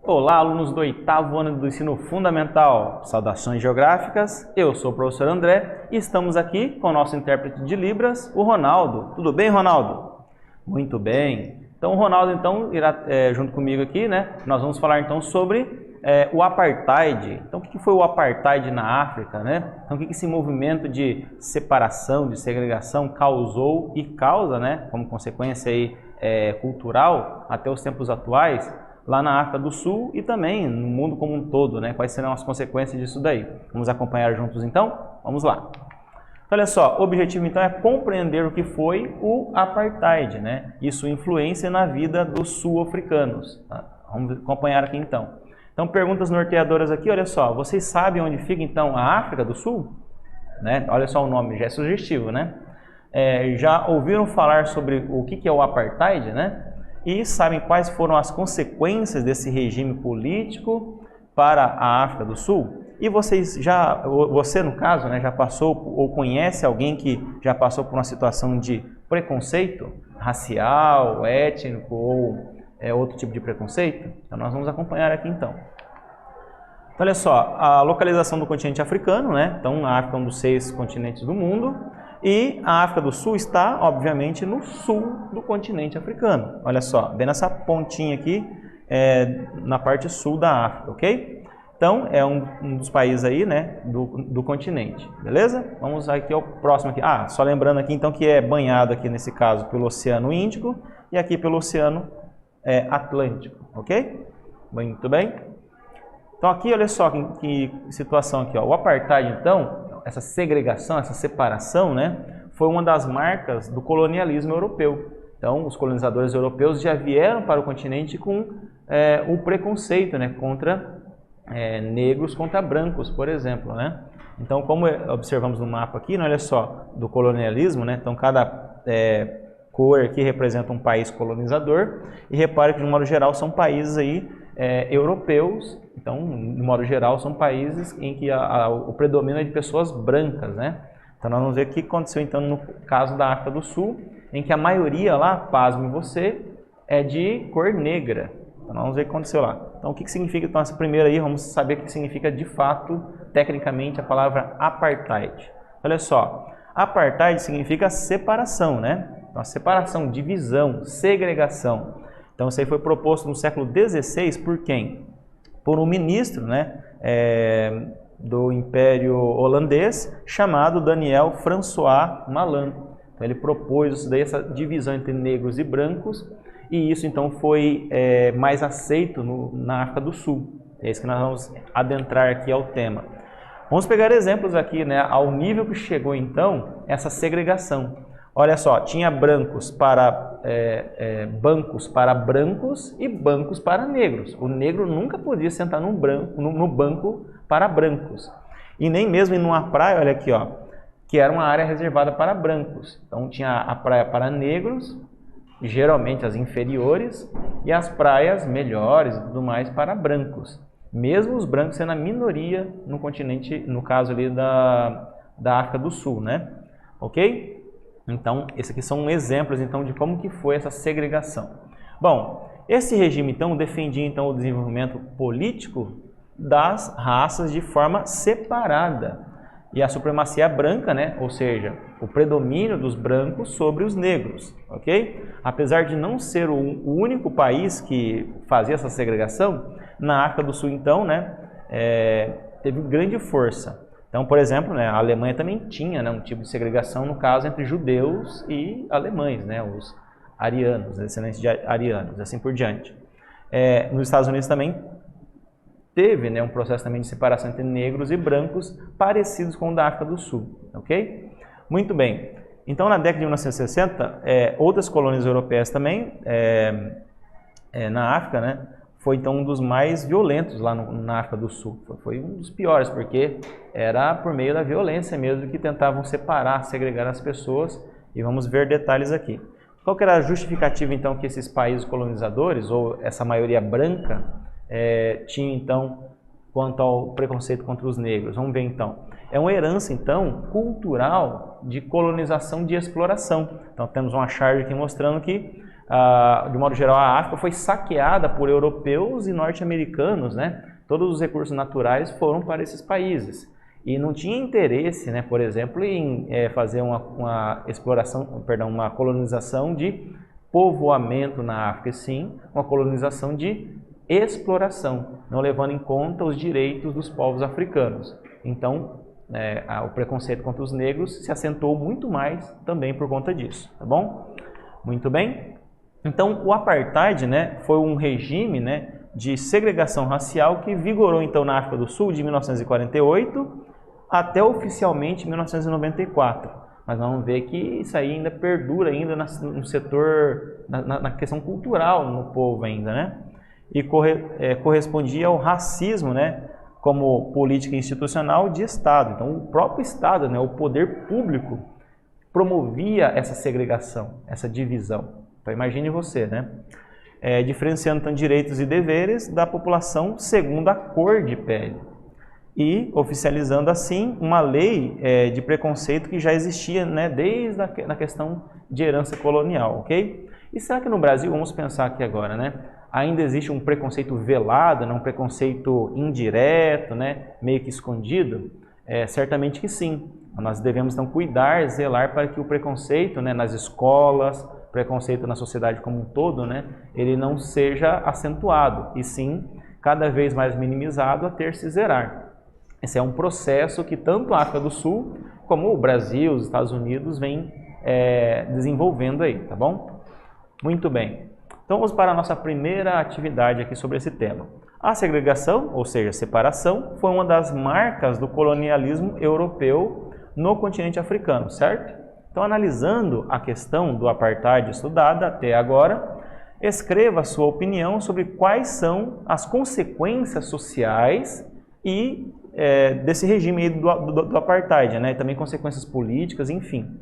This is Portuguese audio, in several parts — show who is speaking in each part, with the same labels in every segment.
Speaker 1: Olá, alunos do 8º ano do Ensino Fundamental. Saudações geográficas, eu sou o professor André e estamos aqui com o nosso intérprete de Libras, o Ronaldo. Tudo bem, Ronaldo? Muito bem. Então, o Ronaldo irá, junto comigo aqui, né? Nós vamos falar então sobre o Apartheid. Então, o que foi o Apartheid na África, né? Então, o que esse movimento de separação, de segregação causou e causa, né? Como consequência aí, cultural até os tempos atuais, lá na África do Sul e também no mundo como um todo, né? Quais serão as consequências disso daí? Vamos acompanhar juntos então? Vamos lá. Então, olha só, o objetivo então é compreender o que foi o Apartheid, né? E sua influência na vida dos sul-africanos. Tá? Vamos acompanhar aqui então. Então, perguntas norteadoras aqui, olha só, vocês sabem onde fica então a África do Sul? Né? Olha só o nome, já é sugestivo, né? Já ouviram falar sobre o que é o Apartheid, né? E sabem quais foram as consequências desse regime político para a África do Sul? E você no caso, né, já passou ou conhece alguém que já passou por uma situação de preconceito racial, étnico ou outro tipo de preconceito? Então nós vamos acompanhar aqui então. Então, olha só, a localização do continente africano, né? Então a África é um dos 6 continentes do mundo. E a África do Sul está, obviamente, no sul do continente africano. Olha só, bem nessa pontinha aqui, na parte sul da África, ok? Então, é um dos países aí, né, do continente, beleza? Vamos aqui ao próximo aqui. Só lembrando aqui, então, que é banhado aqui, nesse caso, pelo Oceano Índico e aqui pelo Oceano Atlântico, ok? Muito bem. Então, aqui, olha só que situação aqui, ó. O Apartheid, então, essa segregação, essa separação, né, foi uma das marcas do colonialismo europeu. Então, os colonizadores europeus já vieram para o continente com o preconceito, né, contra negros contra brancos, por exemplo, né? Então, como observamos no mapa aqui, né, olha só, do colonialismo, né, então cada cor aqui representa um país colonizador e repare que, de um modo geral, são países aí europeus. Então, de modo geral, são países em que o predomínio é de pessoas brancas, né? Então, nós vamos ver o que aconteceu, então, no caso da África do Sul, em que a maioria lá, pasme você, é de cor negra. Então, nós vamos ver o que aconteceu lá. Então, o que significa, então, essa primeira aí, vamos saber o que significa, de fato, tecnicamente, a palavra Apartheid. Olha só, Apartheid significa separação, né? Então, a separação, divisão, segregação. Então, isso aí foi proposto no século XVI por quem? Por um ministro, né, do Império Holandês, chamado Daniel François Malan. Então, ele propôs isso daí, essa divisão entre negros e brancos, e isso então foi mais aceito na África do Sul. É isso que nós vamos adentrar aqui ao tema. Vamos pegar exemplos aqui, né, ao nível que chegou então essa segregação. Olha só, tinha bancos para brancos e bancos para negros. O negro nunca podia sentar no banco para brancos. E nem mesmo em uma praia, olha aqui, ó, que era uma área reservada para brancos. Então tinha a praia para negros, geralmente as inferiores, e as praias melhores e tudo mais para brancos. Mesmo os brancos sendo a minoria no continente, no caso ali da África do Sul, né? Ok? Então, esses aqui são exemplos então, de como que foi essa segregação. Bom, esse regime então defendia então, o desenvolvimento político das raças de forma separada e a supremacia branca, né? Ou seja, o predomínio dos brancos sobre os negros, ok? Apesar de não ser o único país que fazia essa segregação, na África do Sul então, né, teve grande força. Então, por exemplo, né, a Alemanha também tinha, né, um tipo de segregação, no caso, entre judeus e alemães, né, os arianos, descendentes de arianos, assim por diante. Nos Estados Unidos também teve, né, um processo também de separação entre negros e brancos, parecidos com o da África do Sul, ok? Muito bem. Então, na década de 1960, outras colônias europeias também, na África, né, foi então um dos mais violentos lá na África do Sul. Foi um dos piores, porque era por meio da violência mesmo que tentavam separar, segregar as pessoas, e vamos ver detalhes aqui. Qual que era a justificativa então que esses países colonizadores, ou essa maioria branca, tinha então quanto ao preconceito contra os negros? Vamos ver então. É uma herança então cultural de colonização, de exploração. Então temos uma charge aqui mostrando que de modo geral, a África foi saqueada por europeus e norte-americanos, né? Todos os recursos naturais foram para esses países. E não tinha interesse, né, por exemplo, em fazer uma exploração, perdão, uma colonização de povoamento na África, sim, uma colonização de exploração, não levando em conta os direitos dos povos africanos. Então, o preconceito contra os negros se acentuou muito mais também por conta disso, tá bom? Muito bem. Então, o apartheid, né, foi um regime, né, de segregação racial que vigorou então na África do Sul de 1948 até oficialmente 1994. Mas vamos ver que isso aí ainda perdura ainda no setor, na questão cultural no povo ainda, né? E correspondia ao racismo, né, como política institucional de Estado. Então, o próprio Estado, né, o poder público, promovia essa segregação, essa divisão. Então, imagine você, né? Diferenciando então direitos e deveres da população segundo a cor de pele. E oficializando assim uma lei de preconceito que já existia, né, desde a questão de herança colonial, ok? E será que no Brasil, vamos pensar aqui agora, né, ainda existe um preconceito velado, né, um preconceito indireto, né, meio que escondido? Certamente que sim. Nós devemos então cuidar, zelar para que o preconceito, né, nas escolas, preconceito na sociedade como um todo, né, ele não seja acentuado, e sim cada vez mais minimizado até se zerar. Esse é um processo que tanto a África do Sul como o Brasil, os Estados Unidos vêm desenvolvendo aí, tá bom? Muito bem. Então vamos para a nossa primeira atividade aqui sobre esse tema. A segregação, ou seja, separação, foi uma das marcas do colonialismo europeu no continente africano, certo? Então, analisando a questão do apartheid estudada até agora, escreva a sua opinião sobre quais são as consequências sociais e desse regime aí do apartheid, né? Também consequências políticas, enfim.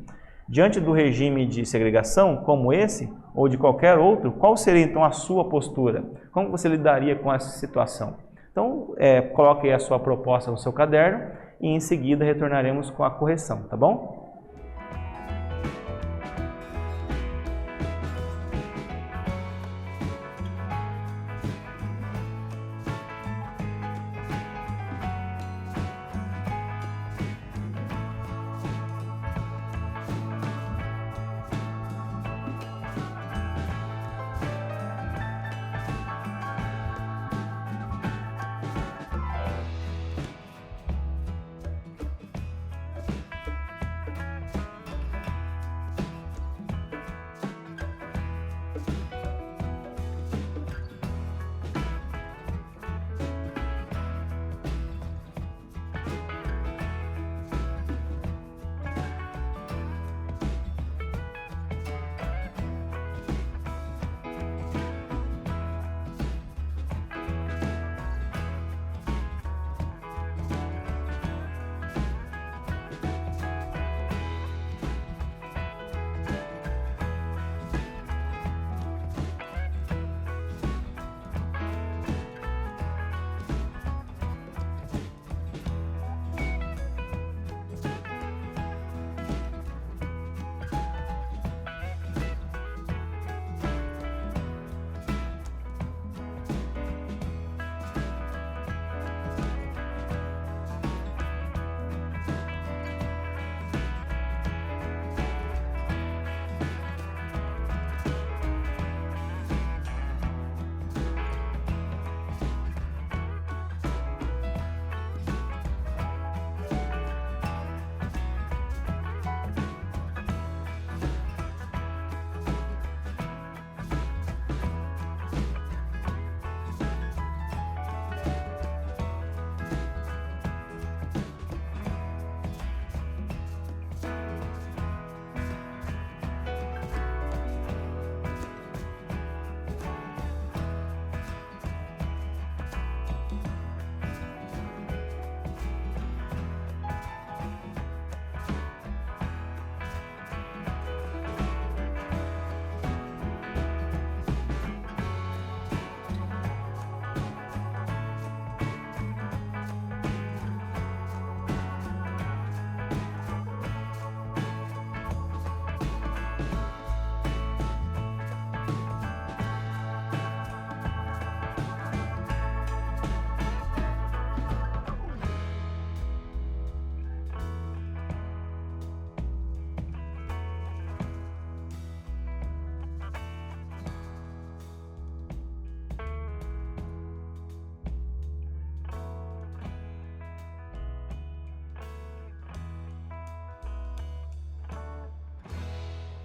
Speaker 1: Diante do regime de segregação, como esse, ou de qualquer outro, qual seria então a sua postura? Como você lidaria com essa situação? Então, coloque aí a sua proposta no seu caderno e em seguida retornaremos com a correção, tá bom?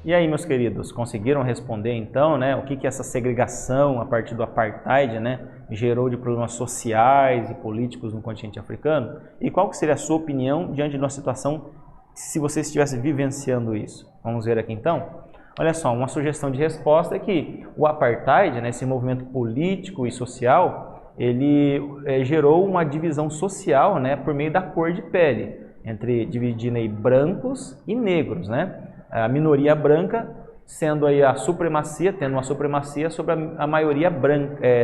Speaker 1: E aí, meus queridos, conseguiram responder então, né, o que essa segregação a partir do apartheid, né, gerou de problemas sociais e políticos no continente africano? E qual que seria a sua opinião diante de uma situação se você estivesse vivenciando isso? Vamos ver aqui então? Olha só, uma sugestão de resposta é que o apartheid, né, esse movimento político e social, ele gerou uma divisão social, né, por meio da cor de pele, dividindo aí brancos e negros, né? A minoria branca sendo aí tendo uma supremacia sobre a maioria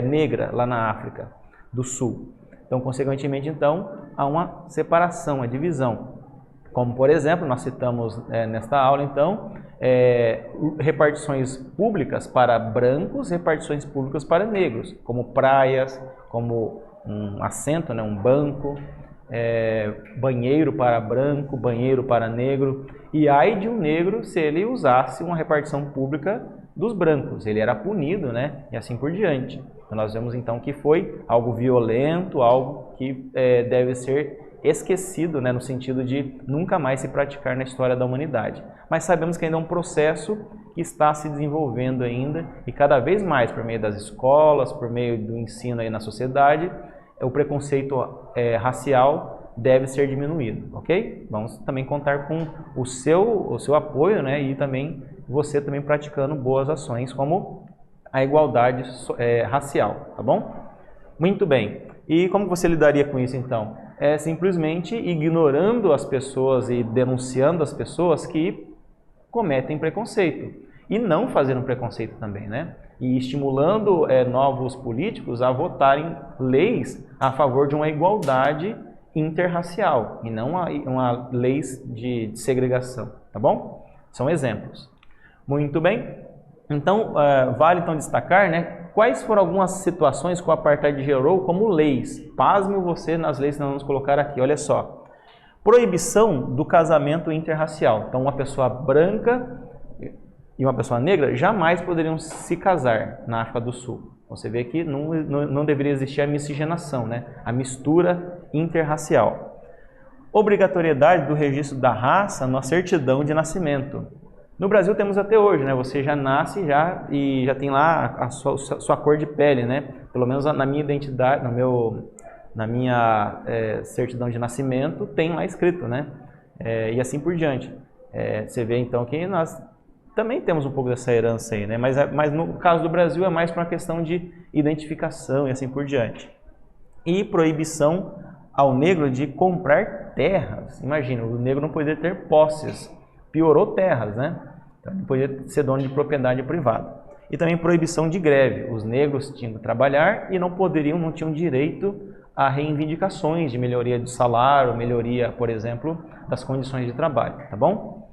Speaker 1: negra lá na África do Sul. Então, consequentemente, então, há uma separação, uma divisão. Como, por exemplo, nós citamos nesta aula, então, repartições públicas para brancos, repartições públicas para negros, como praias, como um assento, né, um banco, banheiro para branco, banheiro para negro. E ai de um negro se ele usasse uma repartição pública dos brancos, ele era punido, né? E assim por diante. Então nós vemos então que foi algo violento, algo que deve ser esquecido, né? No sentido de nunca mais se praticar na história da humanidade. Mas sabemos que ainda é um processo que está se desenvolvendo ainda e cada vez mais por meio das escolas, por meio do ensino aí na sociedade, o preconceito racial deve ser diminuído, ok? Vamos também contar com o seu apoio, né? E também você também praticando boas ações como a igualdade racial, tá bom? Muito bem. E como você lidaria com isso então? Simplesmente ignorando as pessoas e denunciando as pessoas que cometem preconceito e não fazendo preconceito também, né? E estimulando novos políticos a votarem leis a favor de uma igualdade interracial e não uma lei de segregação, tá bom? São exemplos. Muito bem. Então, vale então destacar, né, quais foram algumas situações que o apartheid gerou como leis. Pasme você nas leis que nós vamos colocar aqui, olha só. Proibição do casamento interracial. Então, uma pessoa branca e uma pessoa negra jamais poderiam se casar na África do Sul. Você vê que não deveria existir a miscigenação, né? A mistura interracial. Obrigatoriedade do registro da raça na certidão de nascimento. No Brasil temos até hoje, né? Você já nasce e já tem lá a sua cor de pele, né? Pelo menos na minha identidade, na minha certidão de nascimento tem lá escrito, né? E assim por diante. Você vê então que nós também temos um pouco dessa herança aí, né? Mas no caso do Brasil é mais para uma questão de identificação e assim por diante. E proibição ao negro de comprar terras. Imagina, o negro não poderia ter posses, piorou terras, né? Então, não poderia ser dono de propriedade privada. E também proibição de greve. Os negros tinham que trabalhar e não tinham direito a reivindicações de melhoria de salário, melhoria, por exemplo, das condições de trabalho, tá bom?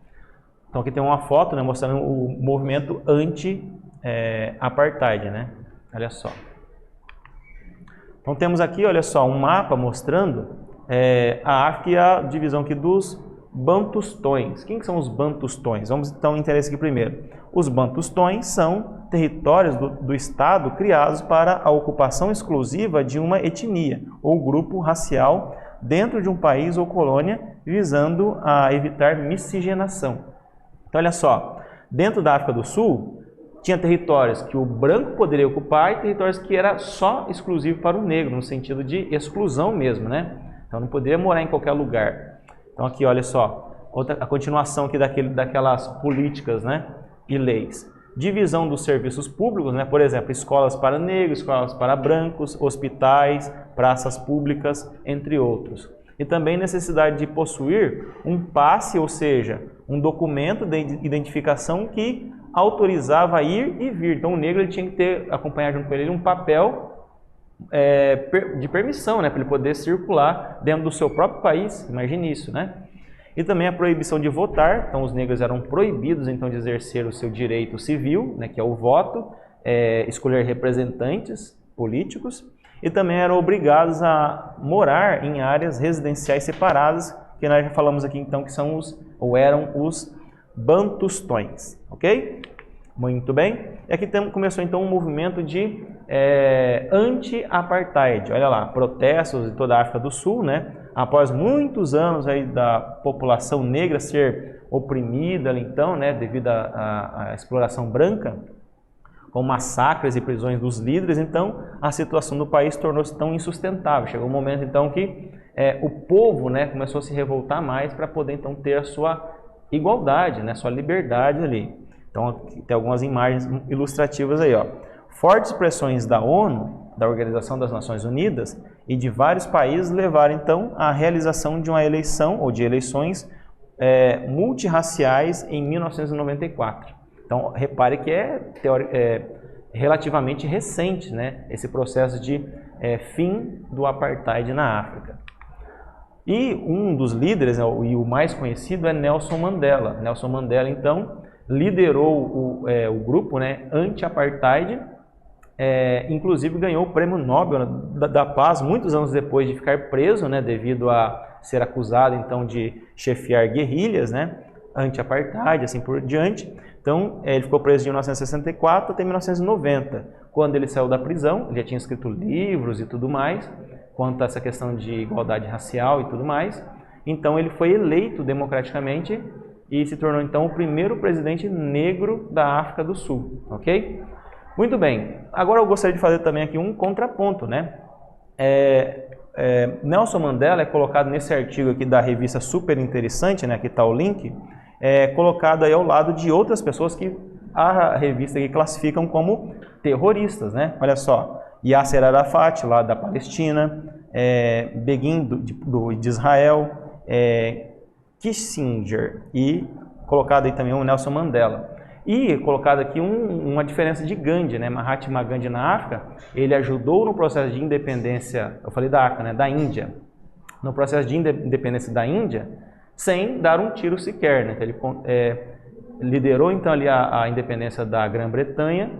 Speaker 1: Então aqui tem uma foto, né, mostrando o movimento anti-apartheid, né? Olha só. Então temos aqui, olha só, um mapa mostrando a África e a divisão aqui dos Bantustões. Quem que são os Bantustões? Vamos então entender isso aqui primeiro. Os Bantustões são territórios do Estado criados para a ocupação exclusiva de uma etnia ou grupo racial dentro de um país ou colônia, visando a evitar miscigenação. Então, olha só, dentro da África do Sul, tinha territórios que o branco poderia ocupar e territórios que era só exclusivo para o negro, no sentido de exclusão mesmo, né? Então, não poderia morar em qualquer lugar. Então, aqui, olha só, a continuação aqui daquelas políticas, né, e leis. Divisão dos serviços públicos, né? Por exemplo, escolas para negros, escolas para brancos, hospitais, praças públicas, entre outros. E também necessidade de possuir um passe, ou seja, um documento de identificação que autorizava a ir e vir. Então o negro ele tinha que acompanhar junto com ele um papel de permissão, né, para ele poder circular dentro do seu próprio país. Imagine isso, né? E também a proibição de votar. Então os negros eram proibidos então de exercer o seu direito civil, né, que é o voto, escolher representantes políticos, e também eram obrigados a morar em áreas residenciais separadas, que nós já falamos aqui então que eram os Bantustões, ok? Muito bem. E aqui começou então um movimento de anti-apartheid. Olha lá, protestos em toda a África do Sul, né? após muitos anos aí da população negra ser oprimida ali, então, né, devido à exploração branca, com massacres e prisões dos líderes, então a situação do país tornou-se tão insustentável. Chegou um momento então que o povo, né, começou a se revoltar mais para poder então ter a sua igualdade, né, sua liberdade ali. Então tem algumas imagens ilustrativas aí, ó. Fortes pressões da ONU, da Organização das Nações Unidas e de vários países levaram então à realização de uma eleição ou de eleições multirraciais em 1994. Então, repare que é relativamente recente, né, esse processo de fim do apartheid na África. E um dos líderes, e o mais conhecido, é Nelson Mandela. Nelson Mandela, então, liderou o grupo, né, anti-apartheid, inclusive ganhou o Prêmio Nobel da Paz muitos anos depois de ficar preso, né, devido a ser acusado, então, de chefiar guerrilhas, né, anti-apartheid, assim por diante. Então, ele ficou preso de 1964 até 1990. Quando ele saiu da prisão, ele já tinha escrito livros e tudo mais, quanto a essa questão de igualdade racial e tudo mais. Então, ele foi eleito democraticamente e se tornou, então, o primeiro presidente negro da África do Sul, ok? Muito bem. Agora, eu gostaria de fazer também aqui um contraponto, né? Nelson Mandela é colocado nesse artigo aqui da revista Super Interessante, né? Aqui está o link. Colocado aí ao lado de outras pessoas que a revista aqui classificam como terroristas, né? Olha só, Yasser Arafat, lá da Palestina, Begin de Israel, Kissinger e colocado aí também o Nelson Mandela. E colocado aqui uma diferença de Gandhi, né? Mahatma Gandhi na África, ele ajudou no processo de independência, eu falei da África, né? Da Índia, no processo de independência da Índia, sem dar um tiro sequer, né? Então, ele liderou então ali a independência da Grã-Bretanha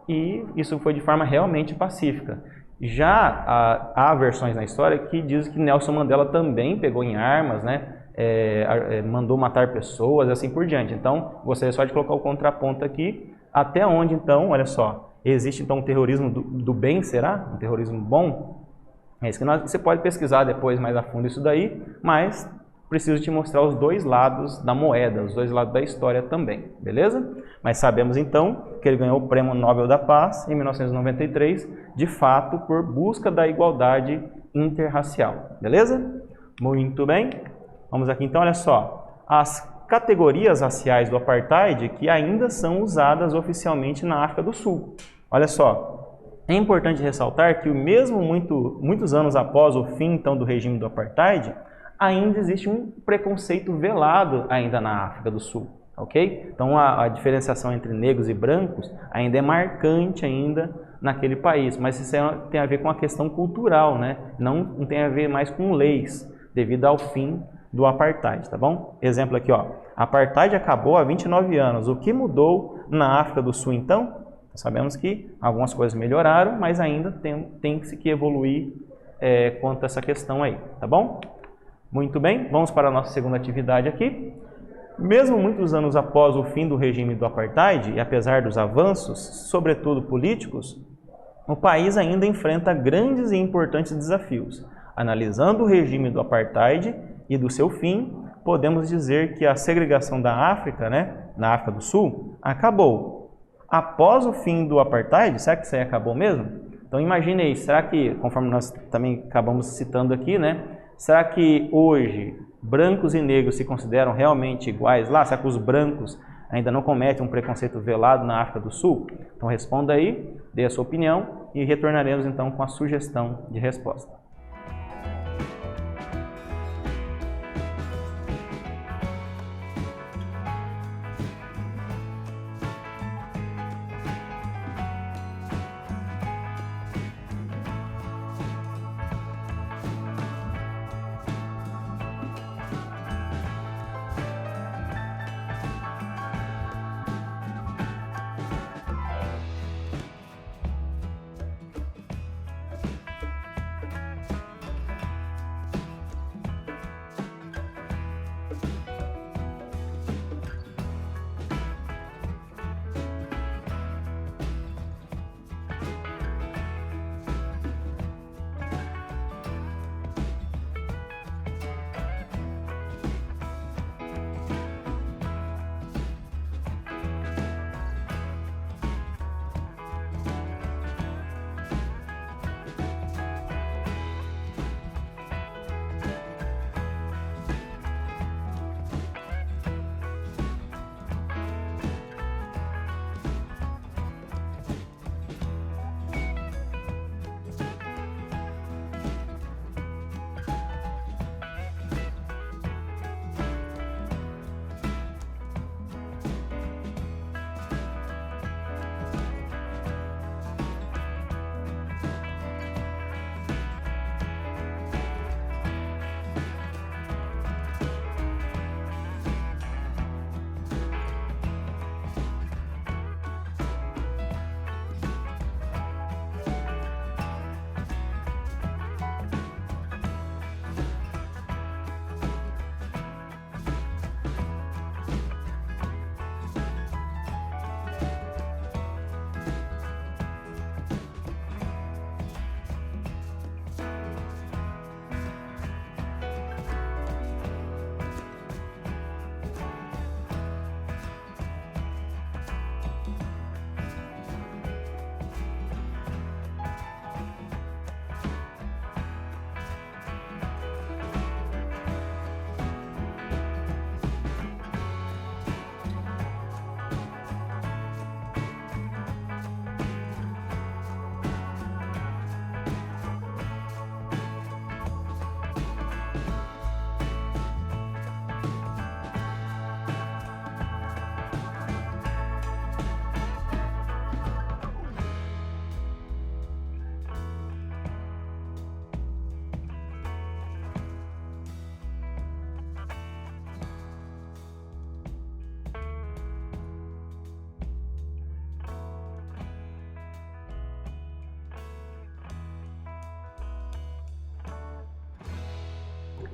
Speaker 1: e isso foi de forma realmente pacífica. Já há versões na história que dizem que Nelson Mandela também pegou em armas, né? Mandou matar pessoas e assim por diante. Então, gostaria só de colocar o contraponto aqui, até onde então, olha só, existe então um terrorismo do bem, será? Um terrorismo bom? É isso que você pode pesquisar depois mais a fundo isso daí, mas preciso te mostrar os dois lados da moeda, os dois lados da história também, beleza? Mas sabemos então que ele ganhou o Prêmio Nobel da Paz em 1993, de fato por busca da igualdade interracial, beleza? Muito bem. Vamos aqui então, olha só, as categorias raciais do apartheid que ainda são usadas oficialmente na África do Sul. Olha só, é importante ressaltar que mesmo muitos anos após o fim então do regime do apartheid, ainda existe um preconceito velado ainda na África do Sul, ok? Então a diferenciação entre negros e brancos ainda é marcante ainda naquele país, mas isso tem a ver com a questão cultural, né? Não tem a ver mais com leis, devido ao fim do apartheid, tá bom? Exemplo aqui, ó. Apartheid acabou há 29 anos. O que mudou na África do Sul, então? Sabemos que algumas coisas melhoraram, mas ainda tem que evoluir quanto a essa questão aí, tá bom? Muito bem, vamos para a nossa segunda atividade aqui. Mesmo muitos anos após o fim do regime do apartheid, e apesar dos avanços, sobretudo políticos, o país ainda enfrenta grandes e importantes desafios. Analisando o regime do apartheid e do seu fim, podemos dizer que a segregação da África, né, na África do Sul, acabou. Após o fim do apartheid, será que isso aí acabou mesmo? Então imagine aí, será que, conforme nós também acabamos citando aqui, né, será que hoje brancos e negros se consideram realmente iguais lá? Será que os brancos ainda não cometem um preconceito velado na África do Sul? Então responda aí, dê a sua opinião e retornaremos então com a sugestão de resposta.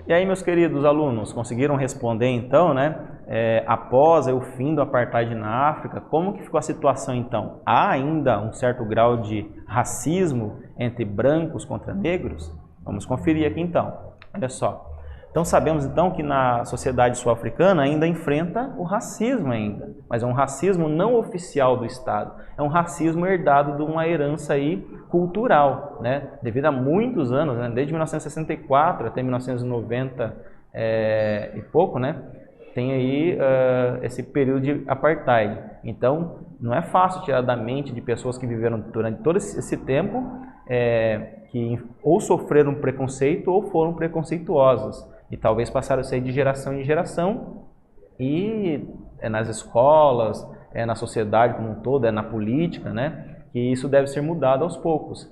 Speaker 1: E aí, meus queridos alunos, conseguiram responder então, né? Após o fim do apartheid na África, como que ficou a situação então? Há ainda um certo grau de racismo entre brancos contra negros? Vamos conferir aqui então. Olha só. Então sabemos então que na sociedade sul-africana ainda enfrenta o racismo ainda, mas é um racismo não oficial do Estado, é um racismo herdado de uma herança aí cultural, né? Devido a muitos anos, né? Desde 1964 até 1990 e pouco, né? Tem aí esse período de apartheid. Então não é fácil tirar da mente de pessoas que viveram durante todo esse tempo que ou sofreram preconceito ou foram preconceituosas. E talvez passaram a ser de geração em geração, e nas escolas, na sociedade como um todo, na política, né? Que isso deve ser mudado aos poucos.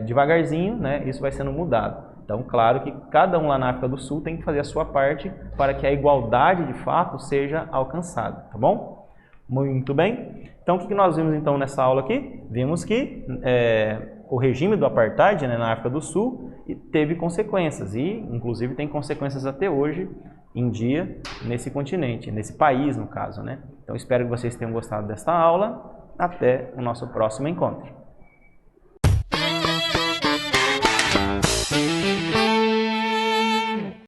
Speaker 1: Devagarzinho, né? Isso vai sendo mudado. Então, claro que cada um lá na África do Sul tem que fazer a sua parte para que a igualdade de fato seja alcançada, tá bom? Muito bem. Então, o que nós vimos então nessa aula aqui? Vimos que o regime do apartheid, né, na África do Sul teve consequências e, inclusive, tem consequências até hoje em dia nesse continente, nesse país, no caso, né? Então, espero que vocês tenham gostado desta aula. Até o nosso próximo encontro.